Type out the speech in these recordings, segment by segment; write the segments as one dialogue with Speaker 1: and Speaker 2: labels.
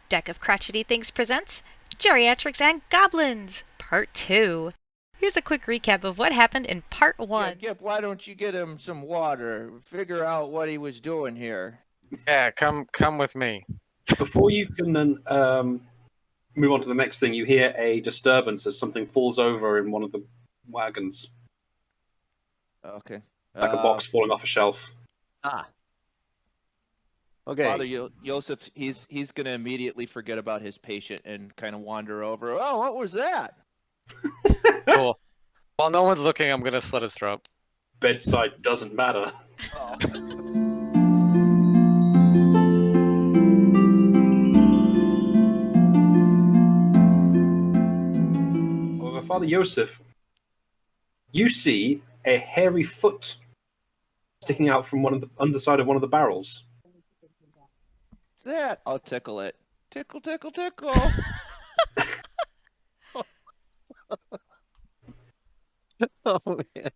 Speaker 1: Deck of Crotchety Things presents Geriatrics and Goblins, Part 2. Here's a quick recap of what happened in Part 1.
Speaker 2: Yeah, Gip, why don't you get him some water? Figure out what he was doing here.
Speaker 3: Yeah, come with me.
Speaker 4: Before you can then move on to the next thing, you hear a disturbance as something falls over in one of the wagons,
Speaker 2: Okay.
Speaker 4: like a box falling off a shelf.
Speaker 5: Okay.
Speaker 2: Father Joseph, he's gonna immediately forget about his patient and kind of wander over. Oh, what was that?
Speaker 3: Cool. While no one's looking, I'm gonna slit his throat.
Speaker 4: Bedside doesn't matter.
Speaker 2: Oh.
Speaker 4: However, Father Joseph, you see a hairy foot sticking out from one of the underside of one of the barrels.
Speaker 2: What's that? I'll tickle it. Tickle, tickle, tickle.
Speaker 5: Oh man.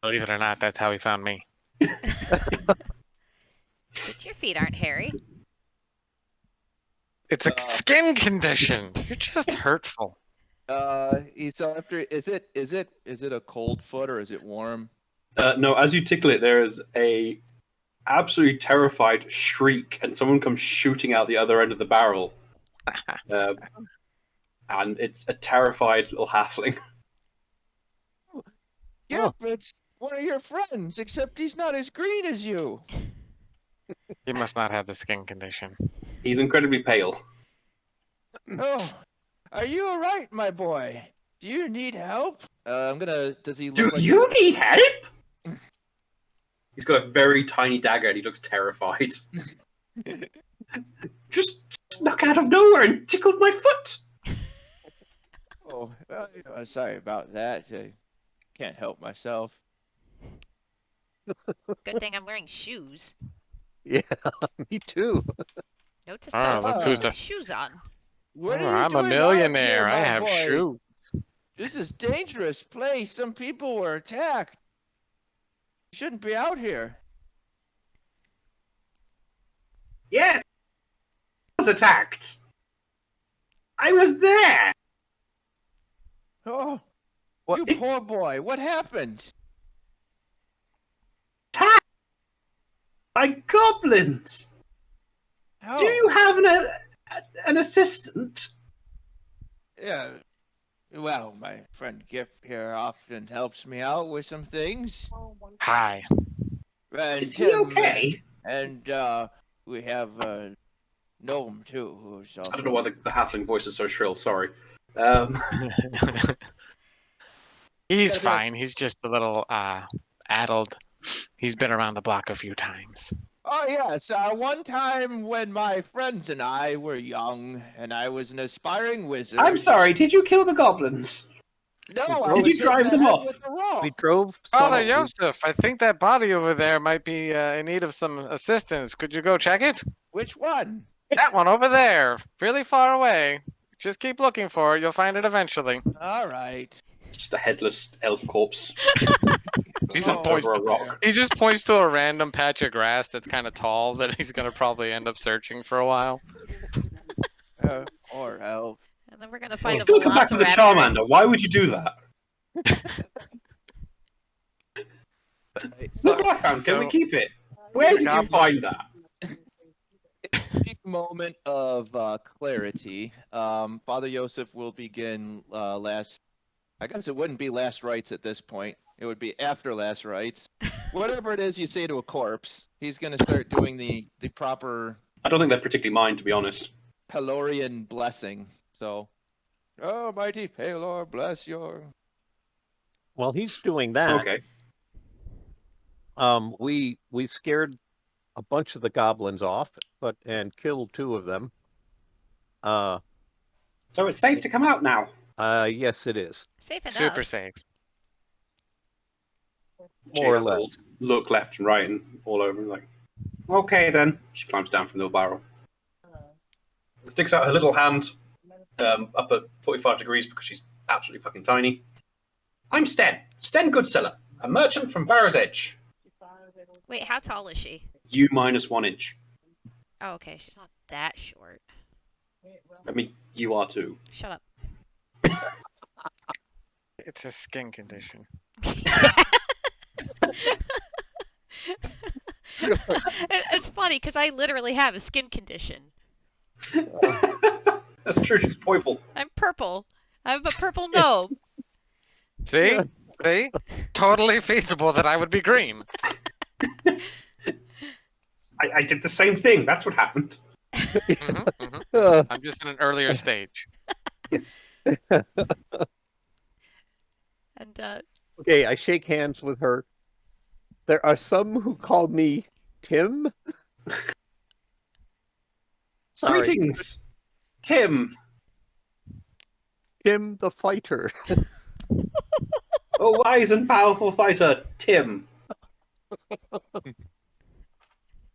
Speaker 3: Believe it or not, that's how he found me.
Speaker 1: But your feet aren't hairy.
Speaker 3: It's a skin condition. You're just hurtful.
Speaker 2: He's after. Is it a cold foot or is it warm?
Speaker 4: No, as you tickle it, there is a absolutely terrified shriek, and someone comes shooting out the other end of the barrel. And it's a terrified little halfling.
Speaker 2: Yeah, it's one of your friends, except he's not as green as you.
Speaker 3: He must not have the skin condition.
Speaker 4: He's incredibly pale.
Speaker 2: Oh, are you all right, my boy? Do you need help? Does he look
Speaker 4: Do
Speaker 2: like
Speaker 4: you need help? He's got a very tiny dagger and he looks terrified. Just snuck out of nowhere and tickled my foot.
Speaker 2: Oh, sorry about that. I can't help myself.
Speaker 1: Good thing I'm wearing shoes.
Speaker 5: Yeah, me too.
Speaker 1: Note to
Speaker 3: Oh,
Speaker 1: self,
Speaker 3: look
Speaker 2: who's
Speaker 1: put
Speaker 3: the-
Speaker 1: shoes on.
Speaker 2: What
Speaker 3: Oh,
Speaker 2: are you
Speaker 3: I'm a
Speaker 2: doing out
Speaker 3: millionaire.
Speaker 2: here,
Speaker 3: I
Speaker 2: my
Speaker 3: have
Speaker 2: boy?
Speaker 3: shoes.
Speaker 2: This is dangerous place. Some people were attacked. You shouldn't be out here.
Speaker 4: Yes, I was attacked. I was there.
Speaker 2: Oh,
Speaker 5: What-
Speaker 2: you poor boy. What happened?
Speaker 4: Attacked by goblins.
Speaker 2: How?
Speaker 4: Do you have an assistant?
Speaker 2: Yeah. Well, my friend Giff here often helps me out with some things.
Speaker 3: Hi.
Speaker 2: And
Speaker 4: Is he
Speaker 2: Tim,
Speaker 4: okay?
Speaker 2: And we have Gnome too, who's also.
Speaker 4: I don't know why the halfling voice is so shrill. Sorry.
Speaker 3: He's fine. He's just a little addled. He's been around the block a few times.
Speaker 2: Oh yes, one time when my friends and I were young, and I was an aspiring wizard.
Speaker 4: I'm sorry. Did you kill the goblins?
Speaker 2: No, I
Speaker 4: Did
Speaker 2: was
Speaker 4: you
Speaker 2: hit
Speaker 4: drive
Speaker 2: in the
Speaker 4: them
Speaker 2: head
Speaker 4: off?
Speaker 2: with a rock.
Speaker 5: We drove.
Speaker 3: Father
Speaker 5: someone-
Speaker 3: Joseph, I think that body over there might be in need of some assistance. Could you go check it?
Speaker 2: Which one?
Speaker 3: That one over there, really far away. Just keep looking for it. You'll find it eventually.
Speaker 2: All right.
Speaker 4: It's just a headless elf corpse.
Speaker 3: He's
Speaker 4: Slumped
Speaker 3: just
Speaker 4: over a rock.
Speaker 3: He just points to a random patch of grass that's kind of tall that he's gonna probably end up searching for a while.
Speaker 2: Or elf.
Speaker 1: And then we're gonna find
Speaker 4: He's
Speaker 1: a
Speaker 4: going to come back with a
Speaker 1: velociraptor.
Speaker 4: Charmander. Why would you do that? Look what I found. Can we
Speaker 3: So-
Speaker 4: keep it? Where did you
Speaker 3: Goblins.
Speaker 4: find that?
Speaker 2: Brief moment of clarity. Father Joseph will begin I guess it wouldn't be last rites at this point. It would be after last rites. Whatever it is you say to a corpse, he's going to start doing the proper
Speaker 4: I don't think they're particularly mine, to be honest.
Speaker 2: Pelorian blessing. So, oh, mighty Pelor, bless your.
Speaker 5: While he's doing that,
Speaker 4: Okay.
Speaker 5: we scared a bunch of the goblins off, and killed two of them.
Speaker 4: So it's safe to come out now.
Speaker 5: Yes, it is.
Speaker 1: Safe enough.
Speaker 3: Super safe.
Speaker 5: More or
Speaker 4: She has a
Speaker 5: less.
Speaker 4: look left and right and all over. Like, okay then. She climbs down from the barrel. Sticks out her little hand up at 45 degrees because she's absolutely fucking tiny. I'm Sten. Sten Goodseller, a merchant from Barrow's Edge.
Speaker 1: Wait, how tall is she?
Speaker 4: You -1 inch.
Speaker 1: Oh, okay, she's not that short.
Speaker 4: I mean, you are too.
Speaker 1: Shut up.
Speaker 3: It's a skin condition.
Speaker 1: It's funny because I literally have a skin condition.
Speaker 4: That's true. She's purple.
Speaker 1: I'm purple. I have a purple gnome.
Speaker 3: See? See? Totally feasible that I would be green.
Speaker 4: I did the same thing. That's what happened.
Speaker 3: I'm just in an earlier stage.
Speaker 5: Yes.
Speaker 1: And
Speaker 5: Okay, I shake hands with her. There are some who call me Tim. Sorry,
Speaker 4: Greetings, Tim.
Speaker 5: Tim the fighter.
Speaker 4: A wise and powerful fighter, Tim.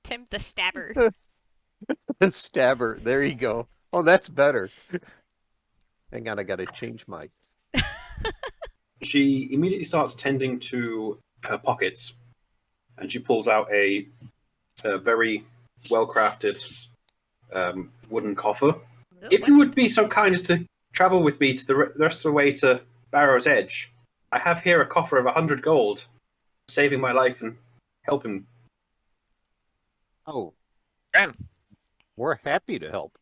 Speaker 1: Tim the Stabber.
Speaker 5: Stabber. There you go. Oh, that's better. Hang on, I gotta change my.
Speaker 4: She immediately starts tending to her pockets, and she pulls out a very well-crafted wooden coffer. If you would be so kind as to travel with me to the rest of the way to Barrow's Edge, I have here a coffer of 100 gold, saving my life and helping.
Speaker 5: Oh,
Speaker 3: Ben.
Speaker 5: we're happy to help.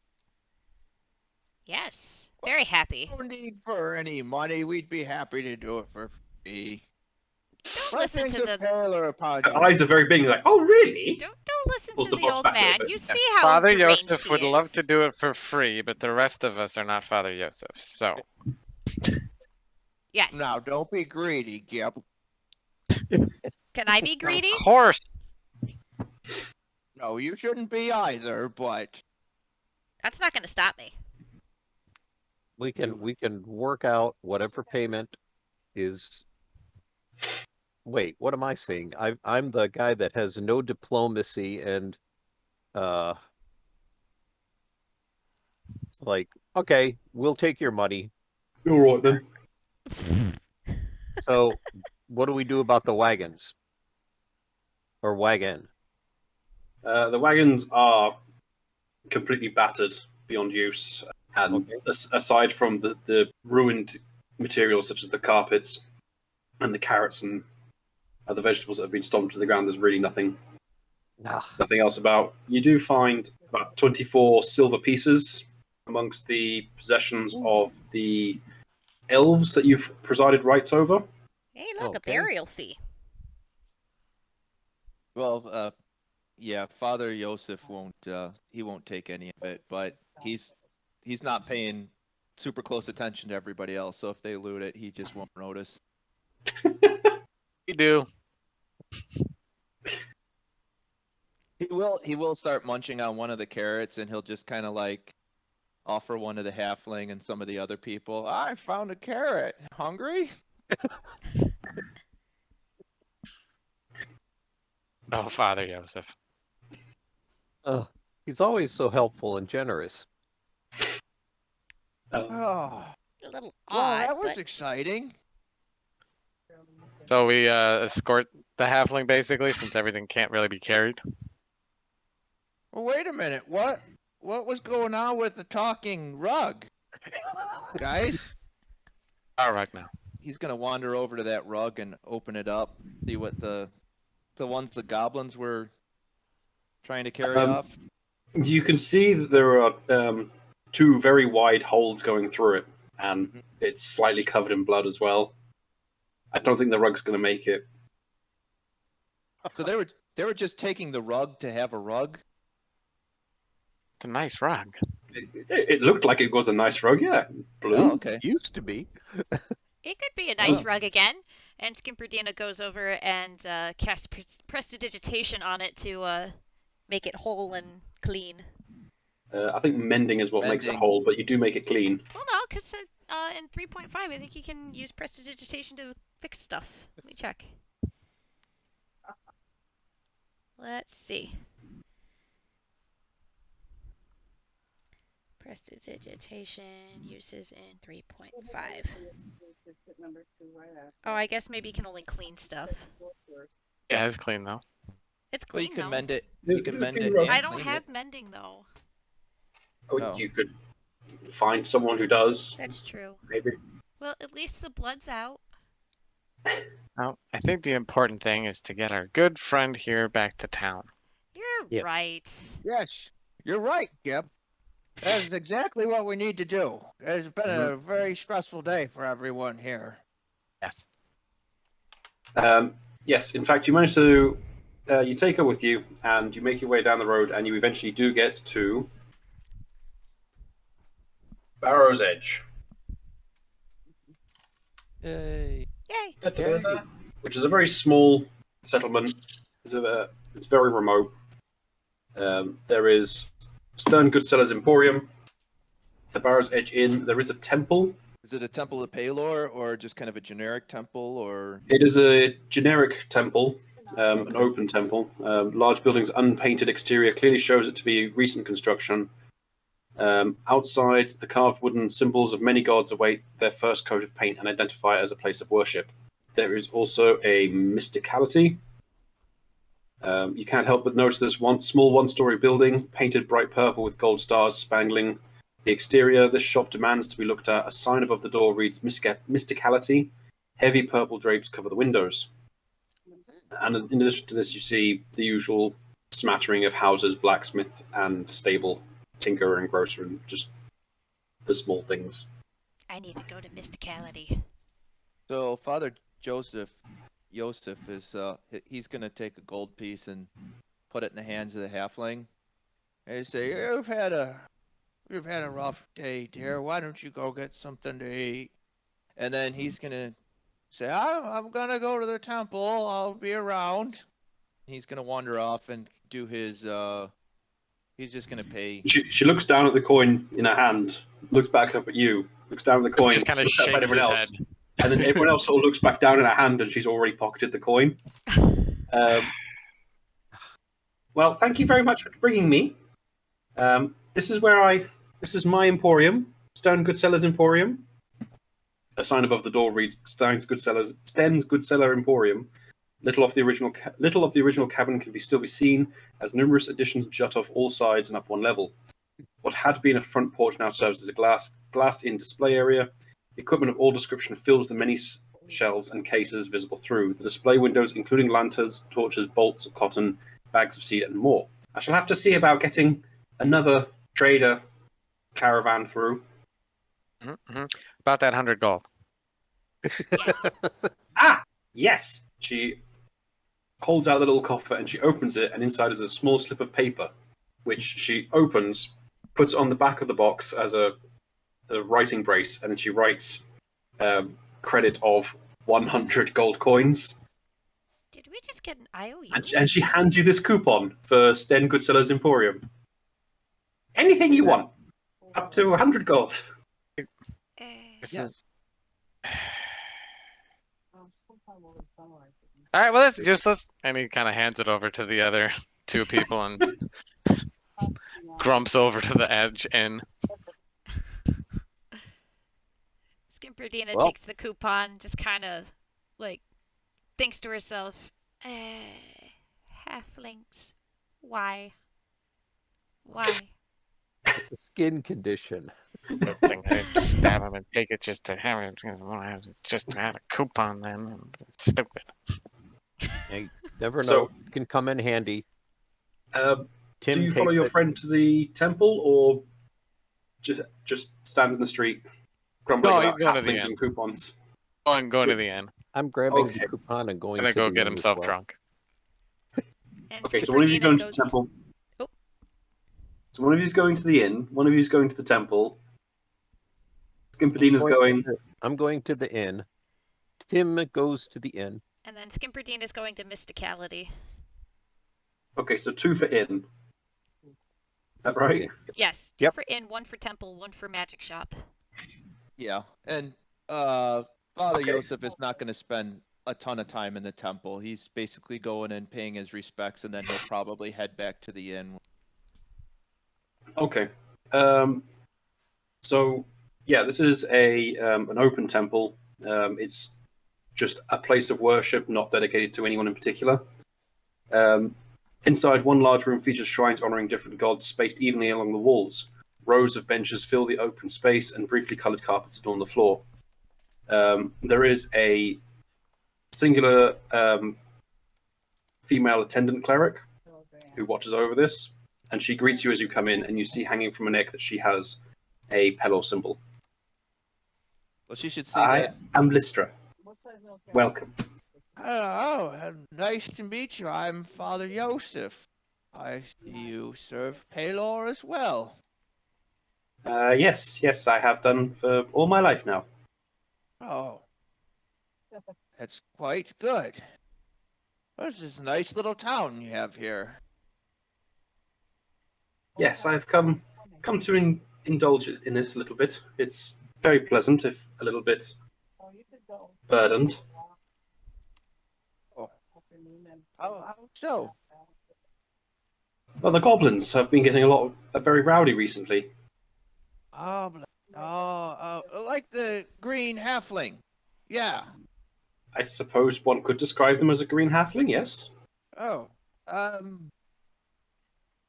Speaker 1: Yes, very happy.
Speaker 2: No need for any money. We'd be happy to do it for free.
Speaker 1: Don't listen to the
Speaker 2: parlor upon
Speaker 4: Her eyes are very big, like, oh, really?
Speaker 1: don't listen
Speaker 4: Pulls
Speaker 1: to
Speaker 4: the
Speaker 1: the
Speaker 4: box
Speaker 1: old
Speaker 4: back a little
Speaker 1: man.
Speaker 4: bit,
Speaker 1: You
Speaker 4: yeah.
Speaker 1: see how
Speaker 3: Father
Speaker 1: deranged
Speaker 3: Yosef
Speaker 1: he
Speaker 3: would love
Speaker 1: is.
Speaker 3: to do it for free, but the rest of us are not Father Yosef, so.
Speaker 1: Yes.
Speaker 2: Now, don't be greedy, Gip.
Speaker 1: Can I be greedy?
Speaker 3: Of course.
Speaker 2: No, you shouldn't be either, but
Speaker 1: That's not going to stop me.
Speaker 5: We can work out whatever payment is. Wait, what am I saying? I'm the guy that has no diplomacy and it's like, okay, we'll take your money.
Speaker 4: All right then.
Speaker 5: So what do we do about the wagons? Or wagon?
Speaker 4: The wagons are completely battered beyond use, and
Speaker 5: Okay.
Speaker 4: aside from the ruined materials such as the carpets and the carrots and the vegetables that have been stomped to the ground, there's really nothing else about. You do find about 24 silver pieces amongst the possessions of the elves that you've presided rights over.
Speaker 1: Hey, look,
Speaker 5: Okay.
Speaker 1: a burial fee.
Speaker 2: well, yeah, Father Yosef won't. He won't take any of it, but he's not paying super close attention to everybody else. So if they loot it, he just won't notice.
Speaker 3: We do.
Speaker 2: He will start munching on one of the carrots, and he'll just kind of like offer one to the halfling and some of the other people. I found a carrot. Hungry?
Speaker 3: Oh, Father Yosef.
Speaker 5: He's always so helpful and generous.
Speaker 2: Oh,
Speaker 1: A little
Speaker 2: well,
Speaker 1: odd,
Speaker 2: that was
Speaker 1: but
Speaker 2: exciting.
Speaker 3: So we escort the halfling basically, since everything can't really be carried.
Speaker 2: Well, wait a minute. What was going on with the talking rug, guys?
Speaker 3: All right now.
Speaker 2: He's gonna wander over to that rug and open it up, see what the ones the goblins were trying to carry off.
Speaker 4: You can see that there are two very wide holes going through it, and it's slightly covered in blood as well. I don't think the rug's going to make it.
Speaker 2: So they were just taking the rug to have a rug.
Speaker 3: It's a nice rug.
Speaker 4: It looked like it was a nice rug, yeah. Blue.
Speaker 2: Oh, okay.
Speaker 5: Used to be.
Speaker 1: it could be a nice rug again. And Skimperdina goes over and casts prestidigitation on it to make it whole and clean.
Speaker 4: I think mending is what makes it
Speaker 2: Mending.
Speaker 4: whole, but you do make it clean.
Speaker 1: Well, no, because in 3.5, I think you can use prestidigitation to fix stuff. Let me check. Let's see. Prestidigitation uses in 3.5. Oh, I guess maybe you can only clean stuff.
Speaker 3: Yeah, it's clean though.
Speaker 1: It's
Speaker 2: Well,
Speaker 1: clean
Speaker 2: you can
Speaker 1: though.
Speaker 2: mend it.
Speaker 4: There's-
Speaker 2: You can
Speaker 4: there's a
Speaker 2: mend
Speaker 4: clean
Speaker 2: it.
Speaker 4: rug.
Speaker 2: and
Speaker 1: I don't
Speaker 2: clean
Speaker 1: have
Speaker 2: it.
Speaker 1: mending though.
Speaker 4: Oh,
Speaker 2: Oh.
Speaker 4: you could find someone who does.
Speaker 1: That's true.
Speaker 4: Maybe.
Speaker 1: Well, at least the blood's out.
Speaker 3: Well, I think the important thing is to get our good friend here back to town.
Speaker 1: You're
Speaker 5: Yeah.
Speaker 1: right.
Speaker 2: Yes, you're right, Gib. That is exactly what we need to do. It's been a very stressful day for everyone here.
Speaker 3: Yes.
Speaker 4: Yes, in fact, you manage to you take her with you, and you make your way down the road, and you eventually do get to Barrow's Edge,
Speaker 2: Yay.
Speaker 1: Yay.
Speaker 4: which is a very small settlement. It's very remote. There is Stern Goodsellers Emporium, the Barrow's Edge Inn. There is a temple.
Speaker 2: Is it a temple of Palor or just kind of a generic temple or?
Speaker 4: It is a generic temple, an open temple. Large building's unpainted exterior clearly shows it to be recent construction. Outside, the carved wooden symbols of many gods await their first coat of paint and identify it as a place of worship. There is also a mysticality. You can't help but notice this small one-story building, painted bright purple with gold stars spangling the exterior. This shop demands to be looked at. A sign above the door reads Mysticality. Heavy purple drapes cover the windows. And in addition to this, you see the usual smattering of houses, blacksmith and stable, tinker and grocer, and just the small things.
Speaker 1: I need to go to Mysticality.
Speaker 2: So Father Joseph is he's gonna take a gold piece and put it in the hands of the halfling. And say, You've had a rough day, dear. Why don't you go get something to eat? And then he's gonna say, I'm gonna go to the temple. I'll be around. He's gonna wander off and do his. He's just gonna pay.
Speaker 4: She looks down at the coin in her hand, looks back up at you, looks down at the coin,
Speaker 3: Just kind of
Speaker 4: looks up at
Speaker 3: shakes his
Speaker 4: everyone
Speaker 3: head.
Speaker 4: else, and then everyone else sort of looks back down in her hand, and she's already pocketed the coin. Well, thank you very much for bringing me. This is my emporium, Stone Goodsellers Emporium. A sign above the door reads Sten's Goodseller Emporium. Little of the original cabin can still be seen, as numerous additions jut off all sides and up one level. What had been a front porch now serves as a glassed-in display area. Equipment of all description fills the many shelves and cases visible through. The display windows, including lanterns, torches, bolts of cotton, bags of seed, and more. I shall have to see about getting another trader caravan through.
Speaker 3: Mm-hmm. About that 100 gold.
Speaker 4: Ah, yes! She holds out the little coffer and she opens it, and inside is a small slip of paper, which she opens, puts on the back of the box as a writing brace, and then she writes credit of 100 gold coins.
Speaker 1: Did we just get an IOU?
Speaker 4: And she hands you this coupon for Sten Goodsellers Emporium. Anything you want, up to 100 gold.
Speaker 3: This
Speaker 2: Yes.
Speaker 3: is... All right, well, that's useless. And he kind of hands it over to the other two people and grumps over to the edge and
Speaker 1: Skimperdina
Speaker 5: Well.
Speaker 1: takes the coupon, just kind of like thinks to herself, halflings, why?
Speaker 5: It's a skin condition.
Speaker 3: I stab him and take it just to have it. Just to have a coupon then. It's stupid.
Speaker 5: You never know.
Speaker 4: So-
Speaker 5: It can come in handy.
Speaker 4: Do
Speaker 5: Tim
Speaker 4: you follow
Speaker 5: takes
Speaker 4: your
Speaker 5: it.
Speaker 4: friend to the temple, or just stand in the street grumbling
Speaker 3: No,
Speaker 4: about
Speaker 3: he's going to the
Speaker 4: halflings
Speaker 3: inn.
Speaker 4: and coupons?
Speaker 3: Going to the inn.
Speaker 5: I'm grabbing
Speaker 4: Okay.
Speaker 5: the coupon and going
Speaker 3: And then
Speaker 5: to
Speaker 3: go
Speaker 5: the
Speaker 3: get
Speaker 5: inn as
Speaker 3: himself
Speaker 5: well.
Speaker 3: drunk.
Speaker 1: And
Speaker 4: Okay, so one of you
Speaker 1: Skimperdina
Speaker 4: going to
Speaker 1: goes-
Speaker 4: the temple.
Speaker 1: Oh.
Speaker 4: So one of you's going to the inn. One of you's going to the temple. Skimperdina's going.
Speaker 5: I'm going to the inn. Tim goes to the inn.
Speaker 1: And then Skimperdina's going to Mysticality.
Speaker 4: Okay, so 2 for inn. Is that right?
Speaker 1: Yes, 2
Speaker 5: Yep.
Speaker 1: for inn, 1 for temple, 1 for magic shop.
Speaker 2: Yeah, and Father
Speaker 4: Okay.
Speaker 2: Joseph is not gonna spend a ton of time in the temple. He's basically going and paying his respects, and then he'll probably head back to the inn.
Speaker 4: Okay. So yeah, this is an open temple. It's just a place of worship, not dedicated to anyone in particular. Inside, one large room features shrines honoring different gods, spaced evenly along the walls. Rows of benches fill the open space, and briefly coloured carpets adorn the floor. There is a singular female attendant cleric who watches over this, and she greets you as you come in, and you see hanging from her neck that she has a Pelor symbol.
Speaker 2: Well, she should see
Speaker 4: I
Speaker 2: that.
Speaker 4: am Lystra. Welcome.
Speaker 2: Hello, nice to meet you. I'm Father Joseph. I see you serve Pelor as well.
Speaker 4: Yes, I have done for all my life now.
Speaker 2: Oh, that's quite good. This is a nice little town you have here.
Speaker 4: Yes, I've come to indulge in this a little bit. It's very pleasant, if a little bit burdened.
Speaker 2: Oh, how so?
Speaker 4: Well, the goblins have been getting very rowdy recently.
Speaker 2: Oh, like the green halfling. Yeah.
Speaker 4: I suppose one could describe them as a green halfling, yes?
Speaker 2: Oh,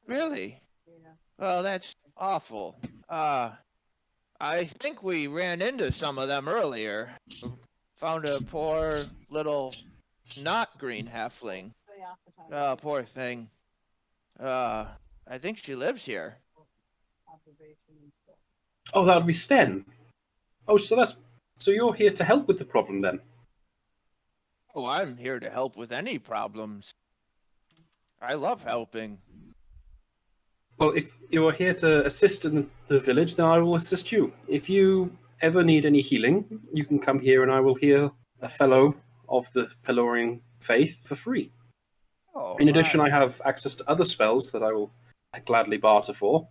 Speaker 2: really? Well, that's awful. I think we ran into some of them earlier. Found a poor little not green halfling. Oh, poor thing. I think she lives here.
Speaker 4: Oh, that would be Sten. Oh, so you're here to help with the problem then?
Speaker 2: Oh, I'm here to help with any problems. I love helping.
Speaker 4: Well, if you are here to assist in the village, then I will assist you. If you ever need any healing, you can come here and I will heal a fellow of the Pelorian faith for free.
Speaker 2: Oh,
Speaker 4: In addition, I have access to other spells that I will gladly barter for.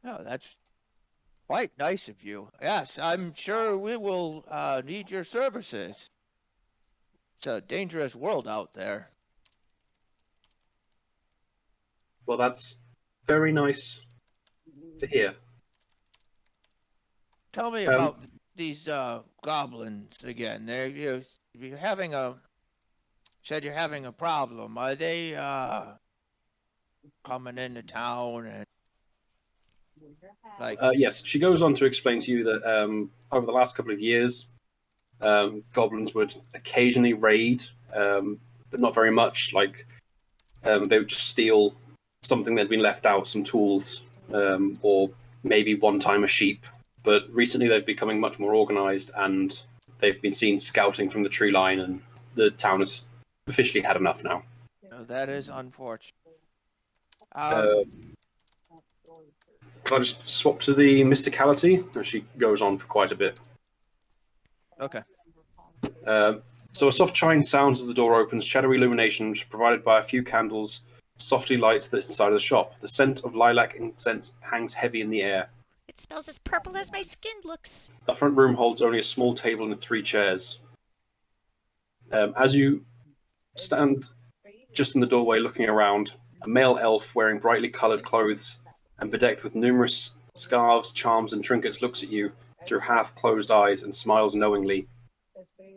Speaker 2: Oh, that's quite nice of you. Yes, I'm sure we will need your services. It's a dangerous world out there.
Speaker 4: Well, that's very nice to hear.
Speaker 2: Tell me about these goblins again. You're having said you're having a problem. Are they coming into town and like?
Speaker 4: Yes, she goes on to explain to you that over the last couple of years, goblins would occasionally raid, but not very much. Like they would just steal something that had been left out, some tools, or maybe one time a sheep. But recently they've becoming much more organized, and they've been seen scouting from the tree line, and the town has officially had enough now.
Speaker 2: Oh, that is unfortunate.
Speaker 4: Can I just swap to the mysticality? Or she goes on for quite a bit.
Speaker 2: Okay.
Speaker 4: So a soft chime sounds as the door opens. Shadowy illuminations provided by a few candles softly lights the side of the shop. The scent of lilac incense hangs heavy in the air.
Speaker 1: It smells as purple as my skin looks.
Speaker 4: The front room holds only a small table and 3 chairs. As you stand just in the doorway looking around, a male elf wearing brightly coloured clothes and bedecked with numerous scarves, charms, and trinkets looks at you through half-closed eyes and smiles knowingly.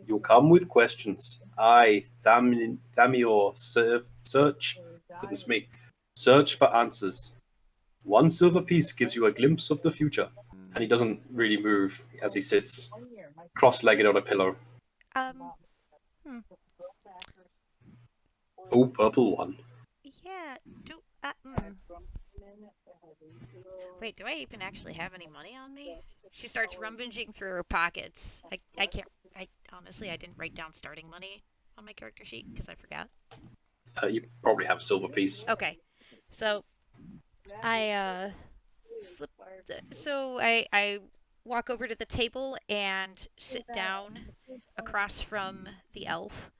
Speaker 4: You come with questions. I, Thamior, search. Goodness me. Search for answers. 1 silver piece gives you a glimpse of the future. And he doesn't really move as he sits cross-legged on a pillow. Oh, purple one.
Speaker 1: Yeah, Wait, do I even actually have any money on me? She starts rummaging through her pockets. I honestly, I didn't write down starting money on my character sheet because I forgot.
Speaker 4: You probably have a silver piece.
Speaker 1: Okay, so I walk over to the table and sit down across from the elf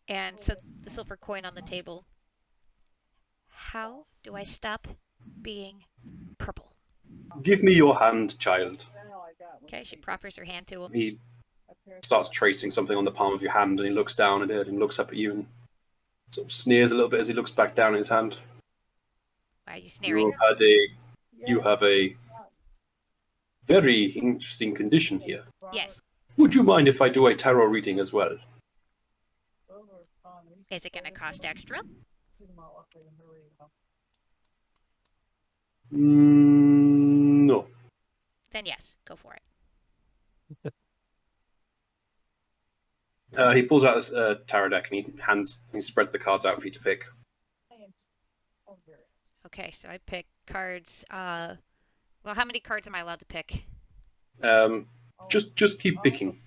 Speaker 1: and set the silver coin on the table. How do I stop being purple?
Speaker 4: Give me your hand, child.
Speaker 1: Okay, she proffers her hand to him.
Speaker 4: He starts tracing something on the palm of your hand, and he looks down at it and looks up at you and sort of sneers a little bit as he looks back down at his hand.
Speaker 1: Why are you sneering?
Speaker 4: You have a very interesting condition here.
Speaker 1: Yes.
Speaker 4: Would you mind if I do a tarot reading as well?
Speaker 1: Is it going to cost extra?
Speaker 4: No.
Speaker 1: Then yes, go for it.
Speaker 4: He pulls out his tarot deck and he spreads the cards out for you to pick.
Speaker 1: Okay, so I pick cards. Well, how many cards am I allowed to pick?
Speaker 4: Just keep picking.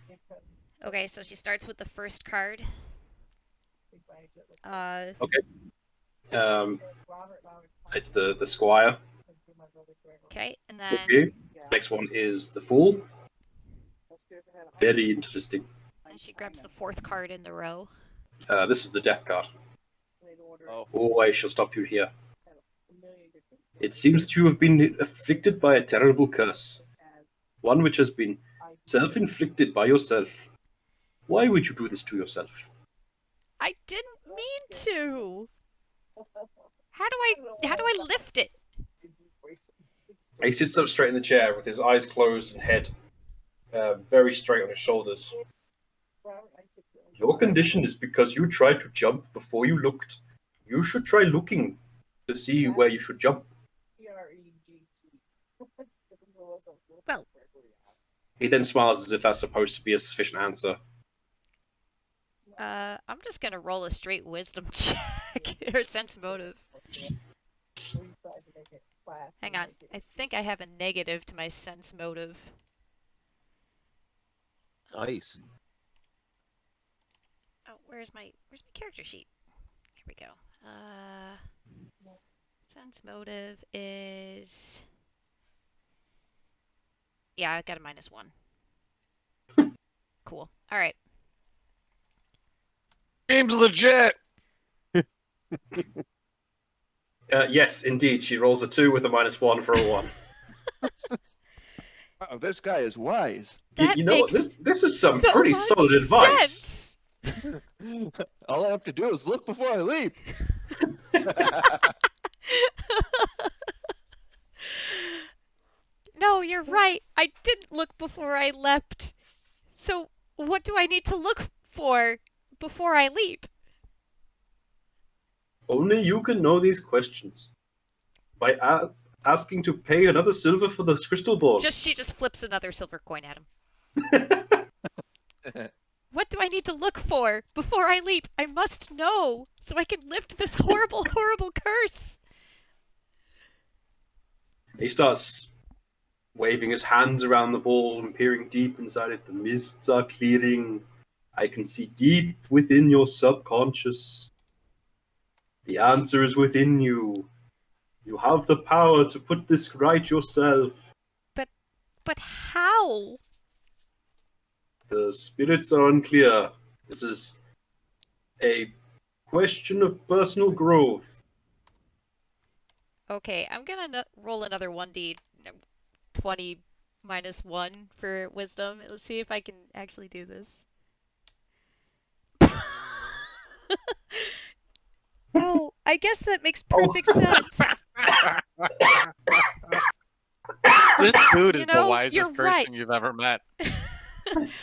Speaker 1: Okay, so she starts with the first card.
Speaker 4: It's the squire.
Speaker 1: Okay, and then
Speaker 4: Okay. Next one is the fool. Very interesting.
Speaker 1: and she grabs the fourth card in the row.
Speaker 4: This is the death card. Oh, I shall stop you here. It seems that you have been afflicted by a terrible curse. One which has been self-inflicted by yourself. Why would you do this to yourself?
Speaker 1: I didn't mean to. How do I lift it?
Speaker 4: He sits up straight in the chair with his eyes closed and head very straight on his shoulders. Your condition is because you tried to jump before you looked. You should try looking to see where you should jump.
Speaker 1: Well,
Speaker 4: He then smiles as if that's supposed to be a sufficient answer.
Speaker 1: I'm just gonna roll a straight wisdom check or sense motive. Hang on, I think I have a negative to my sense motive.
Speaker 5: Nice.
Speaker 1: Oh, where's my character sheet? Here we go. Sense motive is I got a -1. Cool. All right.
Speaker 3: Game's legit.
Speaker 4: Yes, indeed. She rolls a 2 with a -1 for a 1.
Speaker 2: Oh, this guy is wise.
Speaker 1: That
Speaker 4: You know what?
Speaker 1: makes
Speaker 4: This is some
Speaker 1: so
Speaker 4: pretty
Speaker 1: much
Speaker 4: solid advice.
Speaker 1: sense.
Speaker 2: All I have to do is look before I leap.
Speaker 1: No, you're right. I didn't look before I leapt. So, what do I need to look for before I leap?
Speaker 4: Only you can know these questions. By asking to pay another silver for the crystal ball.
Speaker 1: She just flips another silver coin at him. What do I need to look for before I leap? I must know so I can lift this horrible, horrible curse.
Speaker 4: He starts waving his hands around the ball and peering deep inside it. The mists are clearing. I can see deep within your subconscious. The answer is within you. You have the power to put this right yourself.
Speaker 1: But how?
Speaker 4: The spirits are unclear. This is a question of personal growth.
Speaker 1: Okay, I'm gonna roll another 1d 20 -1 for wisdom. Let's see if I can actually do this. Oh, I guess that makes perfect sense.
Speaker 3: This dude is
Speaker 1: You know,
Speaker 3: the wisest
Speaker 1: you're
Speaker 3: person
Speaker 1: right.
Speaker 3: you've ever met.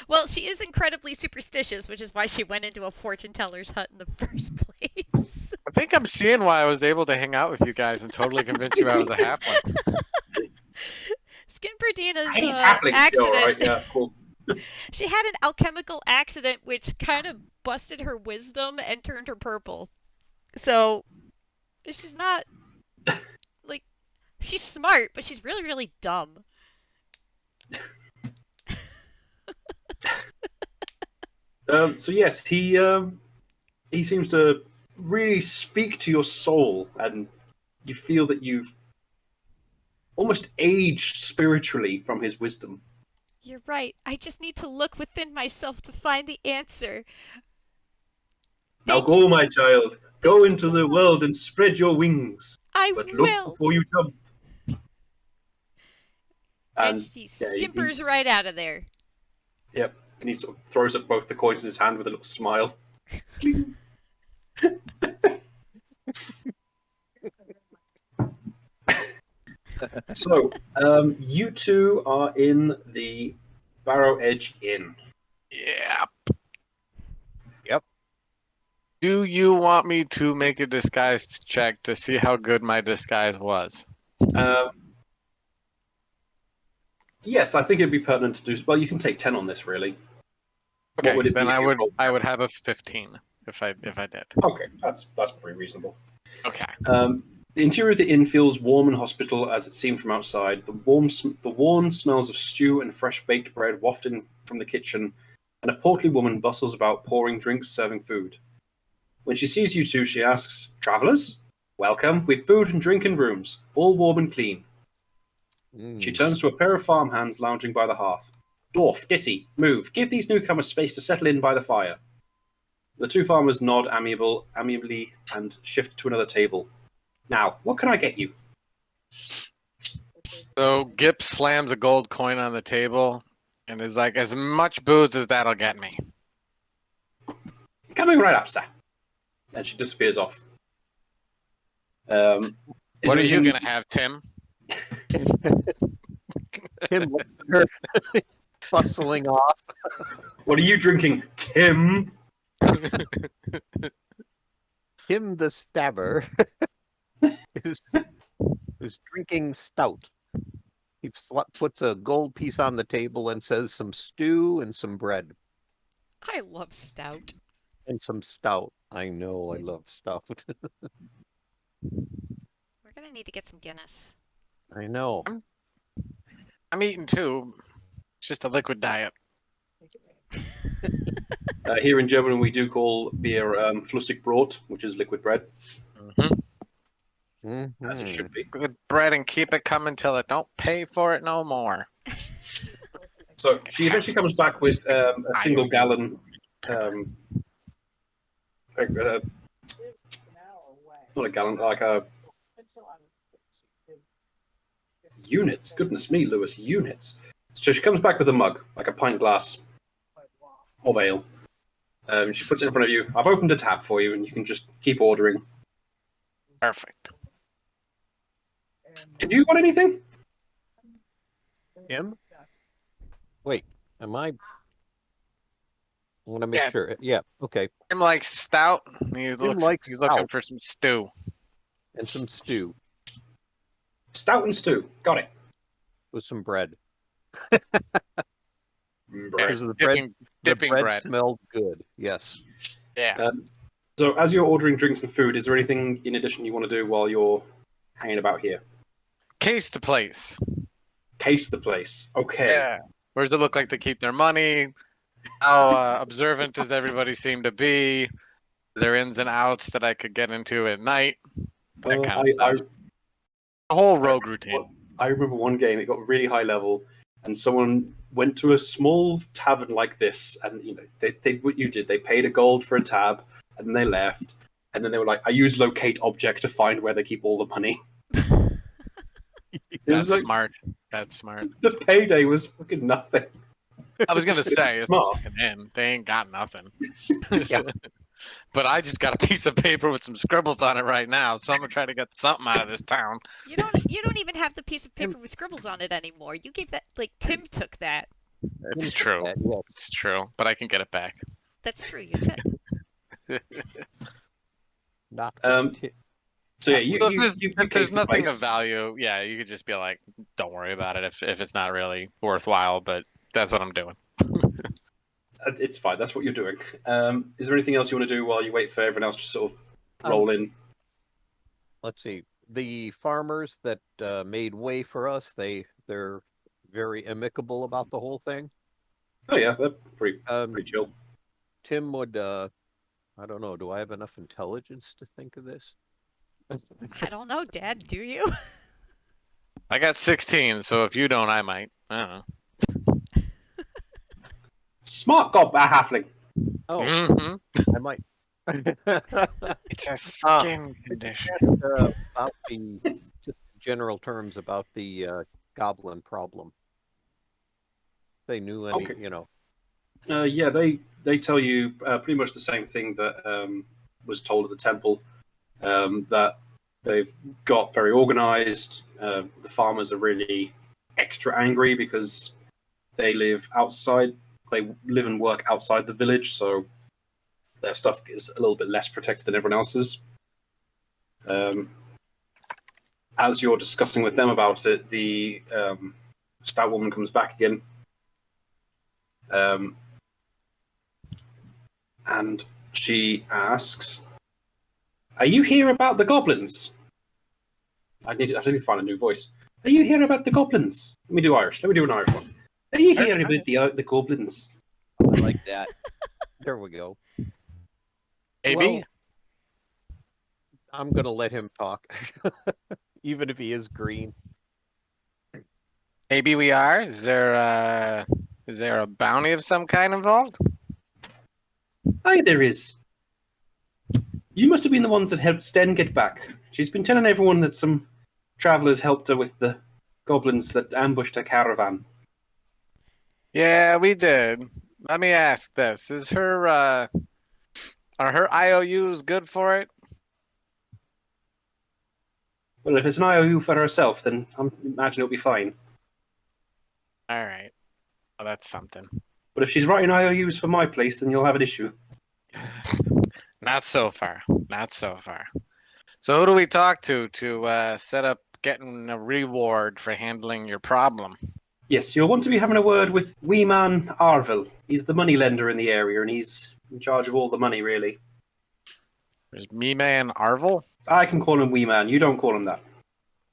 Speaker 1: Well, she is incredibly superstitious, which is why she went into a fortune teller's hut in the first place.
Speaker 3: I think I'm seeing why I was able to hang out with you guys and totally convince you I was a halfling.
Speaker 1: Skimperdina's
Speaker 4: He's halfling still,
Speaker 1: accident.
Speaker 4: right? Yeah, cool.
Speaker 1: She had an alchemical accident which kind of busted her wisdom and turned her purple. So she's not like she's smart, but she's really, really dumb.
Speaker 4: So yes, he seems to really speak to your soul, and you feel that you've almost aged spiritually from his wisdom.
Speaker 1: You're right. I just need to look within myself to find the answer.
Speaker 4: Now
Speaker 1: Thank
Speaker 4: go,
Speaker 1: you.
Speaker 4: my child. Go into the world and spread your wings.
Speaker 1: I
Speaker 4: But
Speaker 1: will.
Speaker 4: look before you jump.
Speaker 1: And she
Speaker 4: yeah,
Speaker 1: skimpers right out of there.
Speaker 4: Yep. And he sort of throws up both the coins in his hand with a little smile. So, you two are in the Barrow Edge Inn.
Speaker 3: Yeah.
Speaker 5: Yep.
Speaker 3: Do you want me to make a disguise check to see how good my disguise was?
Speaker 4: Yes, I think it'd be pertinent to do. Well, you can take 10 on this, really. What
Speaker 3: Okay,
Speaker 4: would it
Speaker 3: then
Speaker 4: be if
Speaker 3: I
Speaker 4: you
Speaker 3: would
Speaker 4: rolled
Speaker 3: I would have a 15 if I did.
Speaker 4: Okay, that's pretty reasonable.
Speaker 3: Okay.
Speaker 4: The interior of the inn feels warm and hospitable as it seemed from outside. The warm smells of stew and fresh baked bread wafting from the kitchen, and a portly woman bustles about pouring drinks, serving food. When she sees you two, she asks, "Travellers? Welcome. We've food and drink in rooms, all warm and clean." She turns to a pair of farmhands lounging by the hearth. "Dwarf, Dissy, move. Give these newcomers space to settle in by the fire." The two farmers nod amiably and shift to another table. "Now, what can I get you?"
Speaker 3: So Gip slams a gold coin on the table and is like, as much booze as that'll get me.
Speaker 4: "Coming right up, sir." And she disappears off.
Speaker 3: What are you gonna have, Tim?
Speaker 5: Tim looks at her, bustling off.
Speaker 4: What are you drinking, Tim?
Speaker 5: Tim the Stabber is drinking stout. He puts a gold piece on the table and says some stew and some bread.
Speaker 1: I love stout.
Speaker 5: And some stout. I know, I love stout.
Speaker 1: We're gonna need to get some Guinness.
Speaker 5: I know.
Speaker 3: I'm eating too. It's just a liquid diet.
Speaker 4: Here in Germany, we do call beer Flüssigbrot, which is liquid bread, as it should be.
Speaker 3: Good bread and keep it coming till it don't pay for it no more.
Speaker 4: So she eventually comes back with a single gallon. Not a gallon, like a units. Goodness me, Lewis, units. So she comes back with a mug, like a pint glass of ale. She puts it in front of you. "I've opened a tab for you, and you can just keep ordering."
Speaker 3: Perfect.
Speaker 4: Did you want anything?
Speaker 5: Tim? Wait, am I want to make
Speaker 3: Yeah.
Speaker 5: sure. Yeah, okay.
Speaker 3: Tim likes stout. He's looking
Speaker 5: stout.
Speaker 3: for some stew.
Speaker 5: And some stew
Speaker 4: Stout and stew. Got it.
Speaker 5: with some bread.
Speaker 4: Bread.
Speaker 5: Because the bread,
Speaker 3: Dipping bread.
Speaker 5: smelled good. Yes.
Speaker 3: Yeah.
Speaker 4: So as you're ordering drinks and food, is there anything in addition you want to do while you're hanging about here?
Speaker 3: Case the place.
Speaker 4: Case the place. Okay.
Speaker 3: Yeah. Where does it look like they keep their money? How observant does everybody seem to be? Their ins and outs that I could get into at night. That kind of stuff. The whole rogue routine.
Speaker 4: I remember one game, it got really high level, and someone went to a small tavern like this, and they did what you did. They paid a gold for a tab, and then they left, and then they were like, "I use locate object to find where they keep all the money."
Speaker 3: That's smart. That's smart.
Speaker 4: The payday was fucking nothing.
Speaker 3: I was gonna say, it's
Speaker 4: Smart.
Speaker 3: fucking in. They ain't got nothing.
Speaker 5: Yeah.
Speaker 3: But I just got a piece of paper with some scribbles on it right now, so I'm gonna try to get something out of this town.
Speaker 1: You don't even have the piece of paper with scribbles on it anymore. You gave that, like, Tim took that.
Speaker 3: It's true.
Speaker 5: Yes.
Speaker 3: It's true. But I can get it back.
Speaker 1: That's true, you could.
Speaker 5: Not
Speaker 4: So yeah, you
Speaker 3: If there's
Speaker 4: case the
Speaker 3: nothing
Speaker 4: place.
Speaker 3: of value, yeah, you could just be like, don't worry about it if it's not really worthwhile, but that's what I'm doing.
Speaker 4: It's fine. That's what you're doing. Is there anything else you want to do while you wait for everyone else to sort of roll in?
Speaker 5: Let's see. The farmers that made way for us, they're very amicable about the whole thing.
Speaker 4: Oh yeah, they're pretty chill.
Speaker 5: Tim would I don't know, do I have enough intelligence to think of this?
Speaker 1: I don't know, Dad, do you?
Speaker 3: I got 16, so if you don't, I might. I don't know.
Speaker 4: Smart halfling.
Speaker 5: Oh,
Speaker 3: Mm-hmm.
Speaker 5: I might.
Speaker 3: It's a skin condition.
Speaker 5: About just general terms about the goblin problem. They knew any,
Speaker 4: Okay. Yeah, they tell you pretty much the same thing that was told at the temple. That they've got very organized. The farmers are really extra angry because they live outside. They live and work outside the village, so their stuff is a little bit less protected than everyone else's. as you're discussing with them about it, the stout woman comes back again. And she asks, "Are you here about the goblins?" I need to find a new voice. Are you here about the goblins? Let me do Irish. Let me do an Irish one. Are you here about the goblins?
Speaker 2: I like that.
Speaker 5: There we go.
Speaker 3: Maybe.
Speaker 5: Well, I'm gonna let him talk, even if he is green.
Speaker 3: Maybe we are. Is there a bounty of some kind involved?
Speaker 4: Aye, there is. You must have been the ones that helped Sten get back. She's been telling everyone that some travellers helped her with the goblins that ambushed her caravan.
Speaker 3: Yeah, we did. Let me ask this: Is her are her IOUs good for it?
Speaker 4: Well, if it's an IOU for herself, then I imagine it'll be fine.
Speaker 3: All right. Well, that's something.
Speaker 4: But if she's writing IOUs for my place, then you'll have an issue.
Speaker 3: Not so far. Not so far. So who do we talk to set up getting a reward for handling your problem?
Speaker 4: Yes, you'll want to be having a word with wee man Arville. He's the money lender in the area, and he's in charge of all the money, really.
Speaker 3: There's me man Arville?
Speaker 4: I can call him wee man. You don't call him that.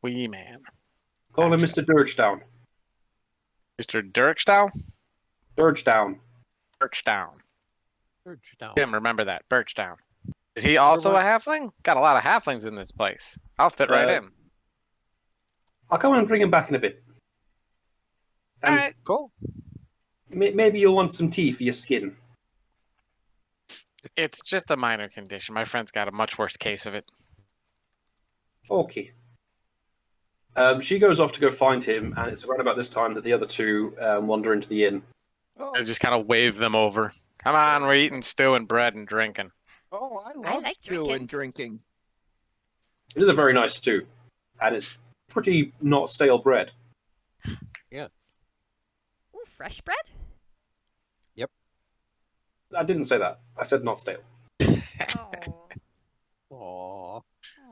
Speaker 3: Wee man.
Speaker 4: Call him
Speaker 3: Gotcha.
Speaker 4: Mr. Dirgedown.
Speaker 3: Mr. Dirkstow?
Speaker 4: Dirgedown.
Speaker 3: Birchdown.
Speaker 5: Georgetown.
Speaker 3: Tim, remember that. Birchdown. Is he also a halfling? Got a lot of halflings in this place. I'll fit right in.
Speaker 4: I'll come and bring him back in a bit.
Speaker 3: All right, cool.
Speaker 4: Maybe you'll want some tea for your skin.
Speaker 3: It's just a minor condition. My friend's got a much worse case of it.
Speaker 4: Okay. She goes off to go find him, and it's around about this time that the other two wander into the inn.
Speaker 3: I just kind of wave them over. Come on, we're eating stew and bread and drinking.
Speaker 2: Oh, I love
Speaker 1: like
Speaker 2: stew
Speaker 1: drinking.
Speaker 2: and drinking.
Speaker 4: It is a very nice stew, and it's pretty not stale bread.
Speaker 1: Ooh, fresh bread?
Speaker 4: I didn't say that. I said not stale.
Speaker 1: Oh.
Speaker 5: Aw.
Speaker 1: Oh.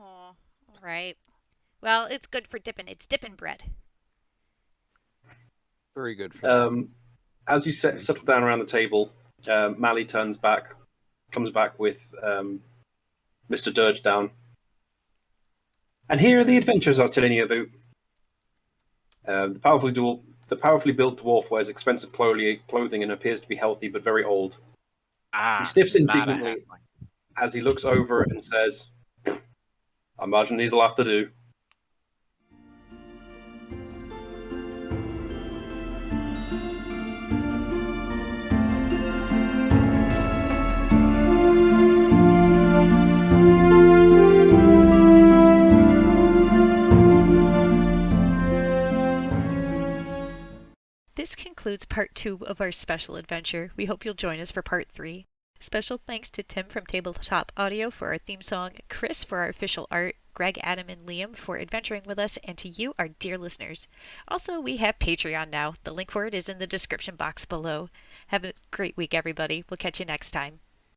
Speaker 1: All right. Well, it's good for dipping. It's dipping bread.
Speaker 5: Very good. For
Speaker 4: As you settle down around the table, Mally comes back with Mr. Dirgedown. And here are the adventures I was telling you about. The powerfully built dwarf wears expensive clothing and appears to be healthy but very old.
Speaker 3: Ah,
Speaker 4: He sniffs
Speaker 3: not a
Speaker 4: indignantly
Speaker 3: halfling.
Speaker 4: as he looks over and says, "I imagine these'll have to do."
Speaker 1: This concludes part 2 of our special adventure. We hope you'll join us for part 3. Special thanks to Tim from Tabletop Audio for our theme song, Chris for our official art, Greg, Adam, and Liam for adventuring with us, and to you, our dear listeners. Also, we have Patreon now. The link for it is in the description box below. Have a great week, everybody. We'll catch you next time.